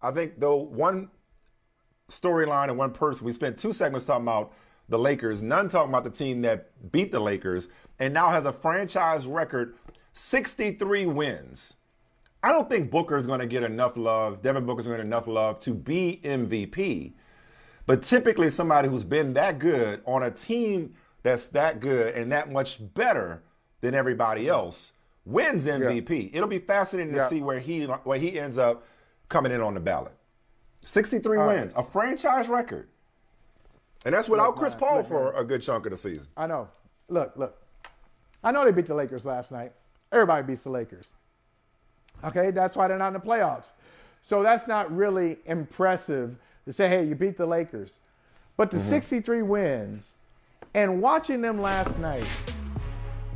I think, though, one storyline and one person, we spent 2 segments talking about the Lakers, none talking about the team that beat the Lakers and now has a franchise record, 63 wins. I don't think Booker's going to get enough love, Devin Booker's going to get enough love to be MVP. But typically somebody who's been that good on a team that's that good and that much better than everybody else wins MVP. It'll be fascinating to see where he ends up coming in on the ballot. 63 wins, a franchise record. And that's without Chris Paul for a good chunk of the season. I know. Look. I know they beat the Lakers last night. Everybody beats the Lakers. Okay, that's why they're not in the playoffs. So that's not really impressive to say, hey, you beat the Lakers. But the 63 wins, and watching them last night,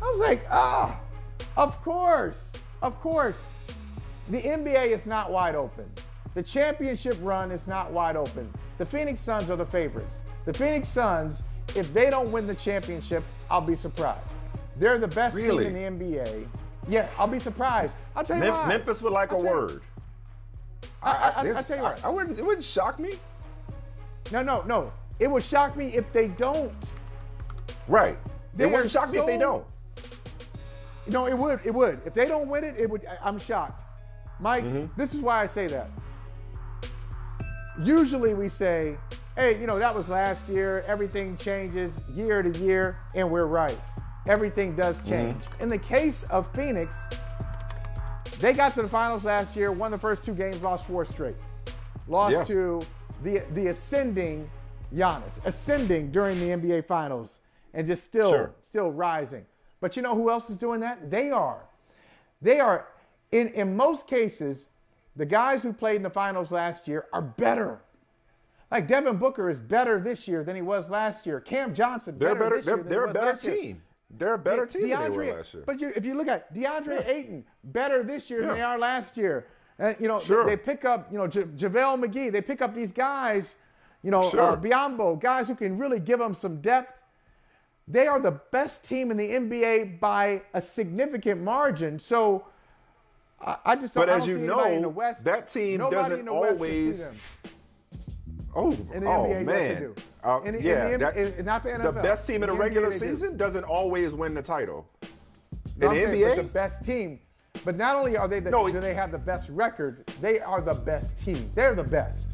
I was like, of course. The NBA is not wide open. The championship run is not wide open. The Phoenix Suns are the favorites. The Phoenix Suns, if they don't win the championship, I'll be surprised. They're the best team in the NBA. Yeah, I'll be surprised. I'll tell you why. Memphis would like a word. I'll tell you what. It wouldn't shock me. No. It would shock me if they don't. Right. It wouldn't shock me if they don't. No, it would. If they don't win it, it would. I'm shocked. Mike, this is why I say that. Usually we say, hey, that was last year. Everything changes year to year, and we're right. Everything does change. In the case of Phoenix, they got to the finals last year, won the first 2 games, lost 4 straight. Lost to the ascending Giannis, ascending during the NBA Finals, and just still rising. But you know who else is doing that? They are. In most cases, the guys who played in the finals last year are better. Like Devin Booker is better this year than he was last year. Cam Johnson They're better this year than he was last year. Team. They're a better team than they were last year. But if you look at DeAndre Ayton, better this year than they are last year. They pick up, JaVale McGee. They pick up these guys, Biyombo, guys who can really give them some depth. They are the best team in the NBA by a significant margin. So I just don't, but as you see know, in the West, that team doesn't always. In the NBA, man. yes, they do. Not the NFL. The best team in the regular season doesn't always win the title. In the NBA, the best team. But not only are they do they have the best record, they are the best team. They're the best.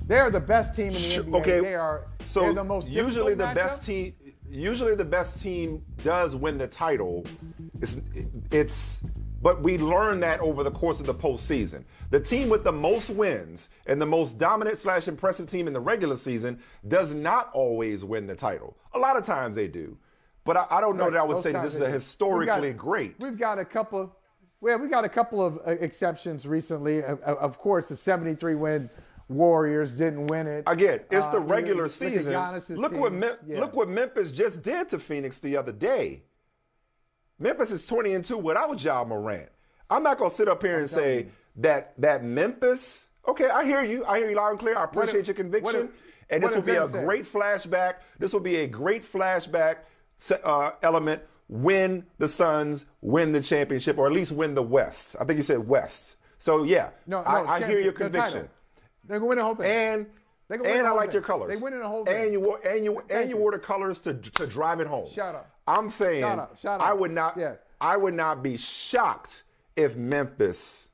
They're the best team in the NBA. Okay, they're the most usually the matchup. best team. Usually the best team does win the title. But we learn that over the course of the postseason. The team with the most wins and the most dominant / impressive team in the regular season does not always win the title. A lot of times they do. But I don't know that I would say that this is a historically great. We've got a couple. Well, we got a couple of exceptions recently. Of course, the 73-win Warriors didn't win it. Again, it's the regular season. Look what Memphis just did to Phoenix the other day. Memphis is 20-2 without Ja Morant. I'm not gonna sit up here and say that Memphis. Okay, I hear you. I hear you loud and clear. I appreciate your conviction. And this will be a great flashback. This will be a great flashback element when the Suns win the championship, or at least win the West. I think you said West. So yeah, I hear your conviction. They're going to win the whole thing. And I like your colors. They win in the whole thing. And you wore the colors to drive it home. Shut up. I'm saying Shut up. I would not be shocked if Memphis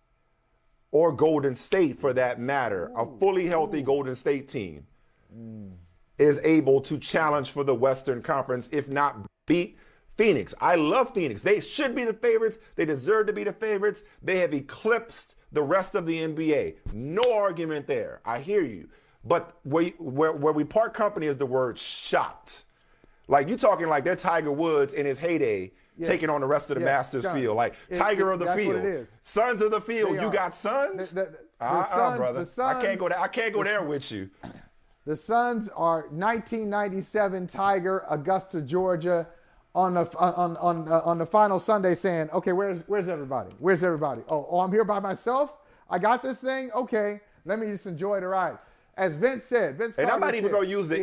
or Golden State, for that matter, a fully healthy Golden State team, is able to challenge for the Western Conference, if not beat Phoenix. I love Phoenix. They should be the favorites. They deserve to be the favorites. They have eclipsed the rest of the NBA. No argument there. I hear you. But where we part company is the word shocked. Like, you talking like they're Tiger Woods in his heyday, taking on the rest of the Masters field. Like, Tiger of the field. What it is. Sons of the field. You got sons? Brother. I can't go there with you. The Suns are 1997 Tiger, Augusta, Georgia, on the final Sunday saying, okay, where's everybody? Where's everybody? Oh, I'm here by myself? I got this thing? Okay, let me just enjoy the ride. As Vince said, and I'm not even going to use the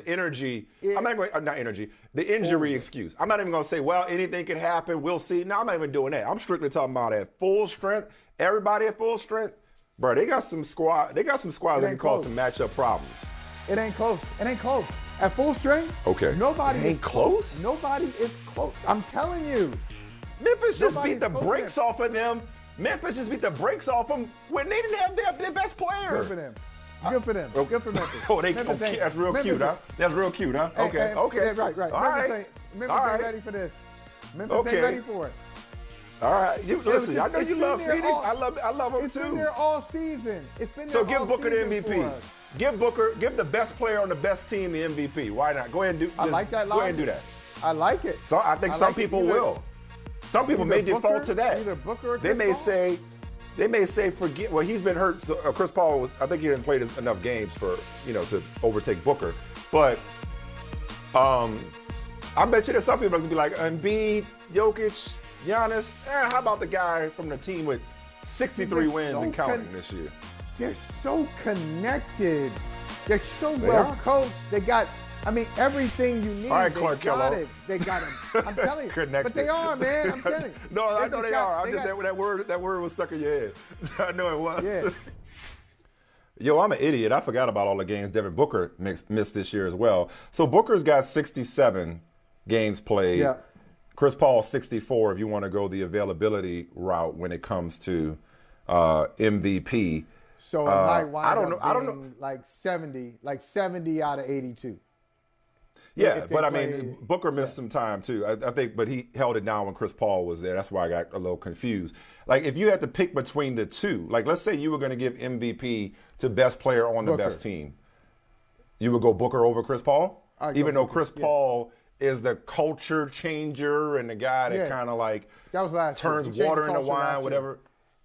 energy. The injury excuse. I'm not even going to say, well, anything can happen. We'll see. No, I'm not even doing that. I'm strictly talking about at full strength. Everybody at full strength. Bro, they got some squads that can cause some matchup problems. It ain't close. It ain't close. At full strength, okay. Nobody ain't is close. Nobody is close. I'm telling you. Memphis just beat the brakes off of them. Memphis just beat the brakes off them when they didn't have their best player. Good for them. Good for them. Good for Memphis. Oh, that's real cute, huh? That's real cute, huh? Okay. Yeah, right. All right. Memphis ain't ready for this. Memphis ain't ready for it. All right, listen. I know you love Phoenix. I love them it's too. It's been there all season. It's been there so give Booker the MVP. Give the best player on the best team the MVP. Why not? Go ahead and do. I like that. Go ahead and do that. I like it. So I think some people will. Some people may default to that. Either Booker or Chris Paul? They may say forget. Well, he's been hurt. So Chris Paul I think he didn't play enough games for to overtake Booker. But I bet you that some people are gonna be like Embiid, Jokic, Giannis. How about the guy from the team with 63 wins and counting this year? They're so connected. They're so well coached. They got, everything you need. All right, Clark Kellogg. They got it. I'm telling you. Connected. But they are, man. I'm telling you. No, I know they are. That word was stuck in your head. I know it was. Yeah. Yo, I'm an idiot. I forgot about all the games Devin Booker missed this year as well. So Booker's got 67 games played. Yeah. Chris Paul 64 if you want to go the availability route when it comes to MVP. So it might wind I don't know. Like 70 out of 82. Yeah, but Booker missed some time too. I think, but he held it down when Chris Paul was there. That's why I got a little confused. Like, if you had to pick between the two, like, let's say you were going to give MVP to best player on the best team, you would go Booker over Chris Paul, even though Chris Paul is the culture changer and the guy that kind of like that was last turns water into wine, whatever.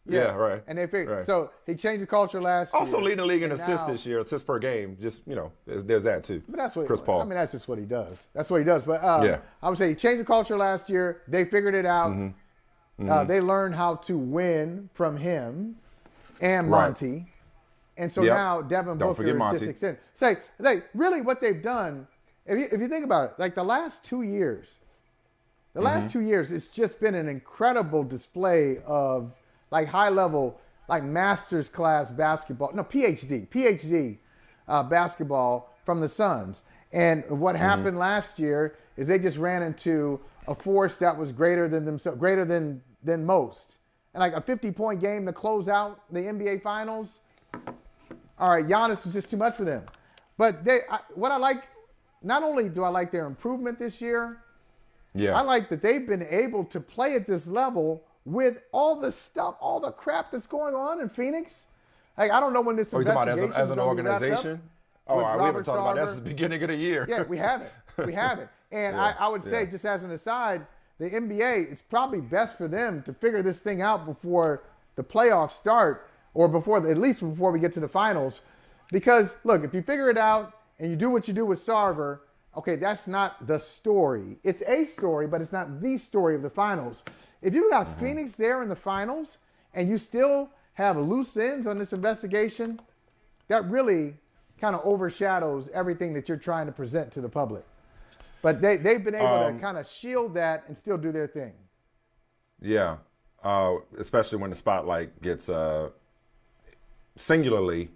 Yeah, right. And they figured so he changed the culture last year. Also leading the league in assists this year, assists per game. Just there's that too. But that's what Chris Paul. that's just what he does. That's what he does. But I would say he changed the culture last year. They figured it out. Mm-hmm. They learned how to win from him and Monty. Right. And so now Devin Booker is just extended. Say really what they've done. If you think about it, like the last 2 years, it's just been an incredible display of like high level, like master's class basketball. No, PhD basketball from the Suns. And what happened last year is they just ran into a force that was greater than themselves, greater than most. And like a 50-point game to close out the NBA Finals. All right, Giannis was just too much for them. But what I like, not only do I like their improvement this year, I like that they've been able to play at this level with all the stuff, all the crap that's going on in Phoenix. Like, I don't know when this investigation talking about as an organization? We haven't talked about that since the beginning of the year. Yeah, we haven't. And I would say, just as an aside, the NBA, it's probably best for them to figure this thing out before the playoffs start, or at least before we get to the finals. Because, look, if you figure it out and you do what you do with Sarver, okay, that's not the story. It's a story, but it's not the story of the finals. If you've got Phoenix there in the finals and you still have loose ends on this investigation, that really kind of overshadows everything that you're trying to present to the public. But they've been able to kind of shield that and still do their thing. Yeah, especially when the spotlight gets singularly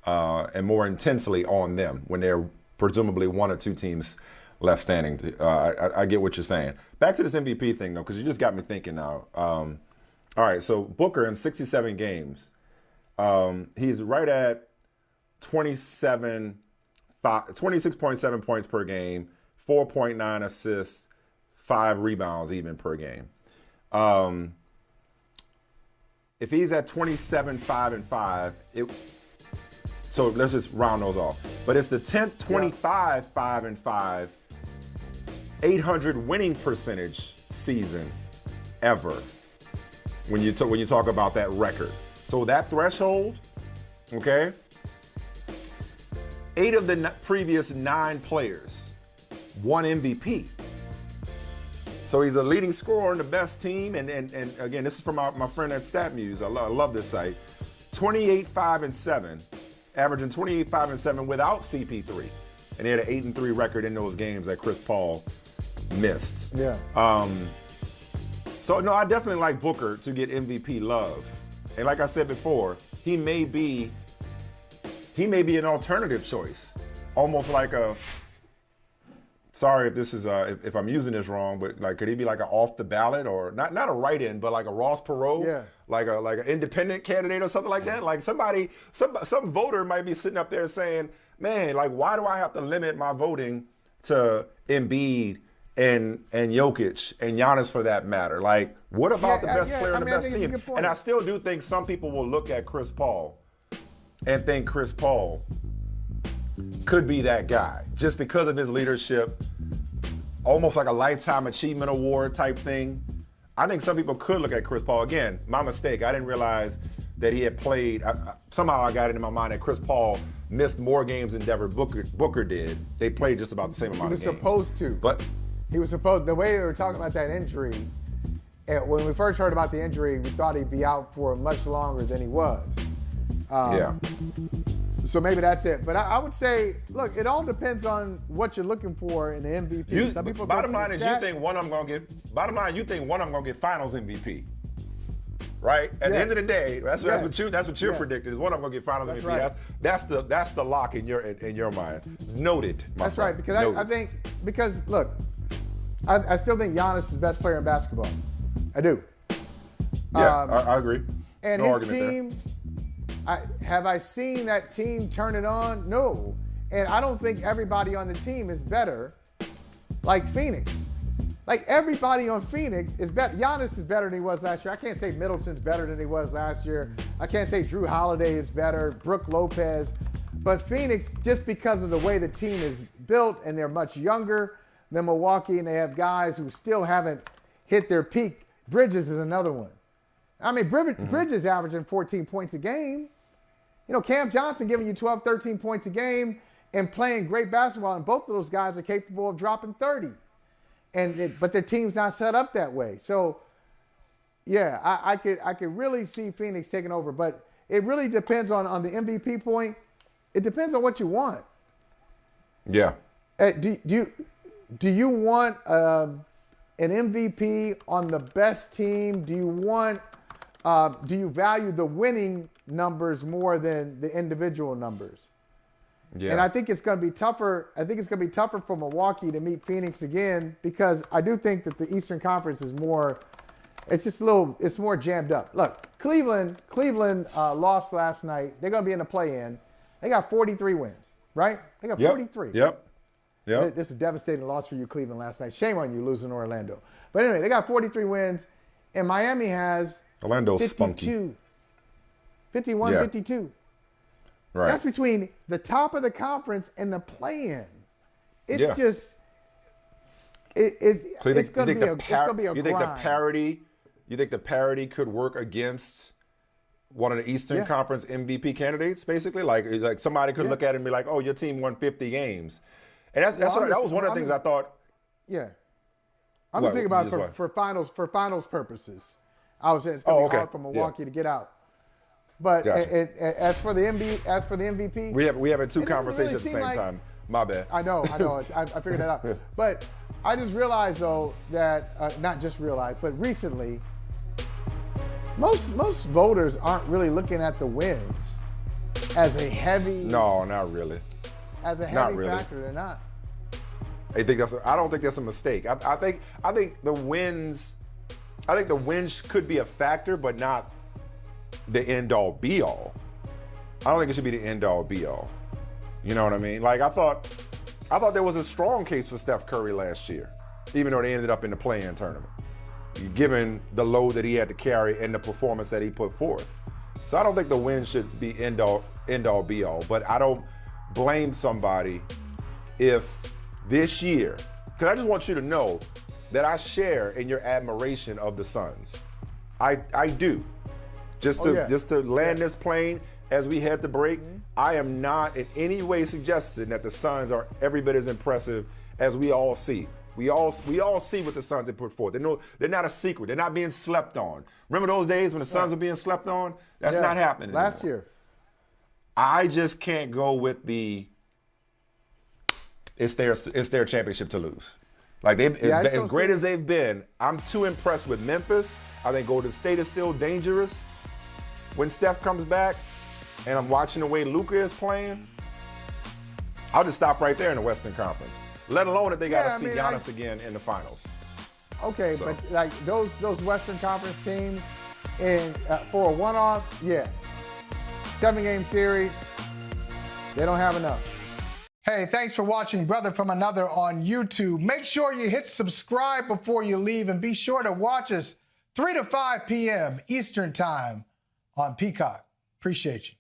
and more intensely on them when they're presumably one or two teams left standing. I get what you're saying. Back to this MVP thing, though, because you just got me thinking now. All right, so Booker in 67 games, he's right at 26.7 points per game, 4.9 assists, 5 rebounds even per game. If he's at 27, 5, and 5, so let's just round those off. But it's the 10th, 25, 5, and 5, 800 winning percentage season ever when you talk about that record. So that threshold, okay, 8 of the previous 9 players won MVP. So he's a leading scorer on the best team. And again, this is from my friend at StatMuse. I love this site. 28, 5, and 7. Averaging 28, 5, and 7 without CP3. And he had an 8-3 record in those games that Chris Paul missed. Yeah. So, no, I definitely like Booker to get MVP love. And like I said before, he may be an alternative choice, almost like a. Sorry if this is if I'm using this wrong, but like, could he be like an off the ballot or not a write-in, but like a Ross Perot, like an independent candidate or something like that? Like some voter might be sitting up there saying, "Man, like why do I have to limit my voting to Embiid and Jokic and Giannis for that matter? Like, what about the best player on the best team?" And I still do think some people will look at Chris Paul and think Chris Paul could be that guy just because of his leadership, almost like a lifetime achievement award type thing. I think some people could look at Chris Paul. Again, my mistake. I didn't realize that he had played. Somehow I got it in my mind that Chris Paul missed more games than Devin Booker did. They played just about the same amount of games. He was supposed to. But he was supposed. The way they were talking about that injury, and when we first heard about the injury, we thought he'd be out for much longer than he was. So maybe that's it. But I would say, look, it all depends on what you're looking for in the MVP. Some people bottom line is you think one of them gonna get. Bottom line, you think one of them gonna get Finals MVP, right? At the end of the day, that's what you're predicting is one of them gonna get Finals MVP. Right. That's the lock in your mind. Noted. That's right, because I think look, I still think Giannis is the best player in basketball. I do. Yeah, I agree. And his team. Have I seen that team turn it on? No. And I don't think everybody on the team is better like Phoenix. Like everybody on Phoenix is better. Giannis is better than he was last year. I can't say Middleton's better than he was last year. I can't say Drew Holiday is better, Brook Lopez. But Phoenix, just because of the way the team is built and they're much younger than Milwaukee and they have guys who still haven't hit their peak. Bridges is another one. I mean, Bridges averaging 14 points a game. You know, Cam Johnson giving you 12, 13 points a game and playing great basketball, and both of those guys are capable of dropping 30. But their team's not set up that way. So, yeah, I could really see Phoenix taking over. But it really depends on the MVP point. It depends on what you want. Yeah. Do you want an MVP on the best team? Do you value the winning numbers more than the individual numbers? Yeah. And I think it's going to be tougher. I think it's going to be tougher for Milwaukee to meet Phoenix again because I do think that the Eastern Conference is more. It's just it's more jammed up. Look, Cleveland lost last night. They're going to be in the play-in. They got 43 wins, right? They got 43. Yep. This is a devastating loss for you, Cleveland, last night. Shame on you losing to Orlando. But anyway, they got 43 wins, and Miami has Orlando's 52. spunky. 51, 52. Right. That's between the top of the conference and the play-in. It's just it's going to be a grind. You think the parity could work against one of the Eastern Conference MVP candidates, basically? Like somebody could look at it and be like, "Oh, your team won 50 games," and that was one of the things I thought. Yeah, I'm just thinking about for finals purposes. I was saying it's going to be hard for Milwaukee to get out. But as for the MVP, we have two conversations at the same time. My bad. I know. I figured that out. But I just realized though that not just realized, but recently, most voters aren't really looking at the wins as a heavy. No, not really. As a heavy factor, they're not. I don't think that's a mistake. I think the wins. I think the wins could be a factor, but not the end-all, be-all. I don't think it should be the end-all, be-all. You know what I mean? Like I thought there was a strong case for Steph Curry last year, even though they ended up in the play-in tournament, given the load that he had to carry and the performance that he put forth. So I don't think the win should be end-all, be-all. But I don't blame somebody if this year, because I just want you to know that I share in your admiration of the Suns. I do. Just to land this plane as we head to break, I am not in any way suggesting that the Suns are every bit as impressive as we all see. We all see what the Suns have put forth. They're not a secret. They're not being slept on. Remember those days when the Suns were being slept on? That's not happening last anymore. Year. I just can't go with it's their championship to lose. Like as great as they've been, I'm too impressed with Memphis. I think Golden State is still dangerous when Steph comes back. and I'm watching the way Luka is playing, I'll just stop right there in the Western Conference. Let alone if they got to see Giannis again in the finals. Okay, so. But like those Western Conference teams, for a one-off, yeah, 7-game series, they don't have enough. Hey, thanks for watching Brother from Another on YouTube. Make sure you hit subscribe before you leave, and be sure to watch us 3 to 5 p.m. Eastern Time on Peacock. Appreciate you.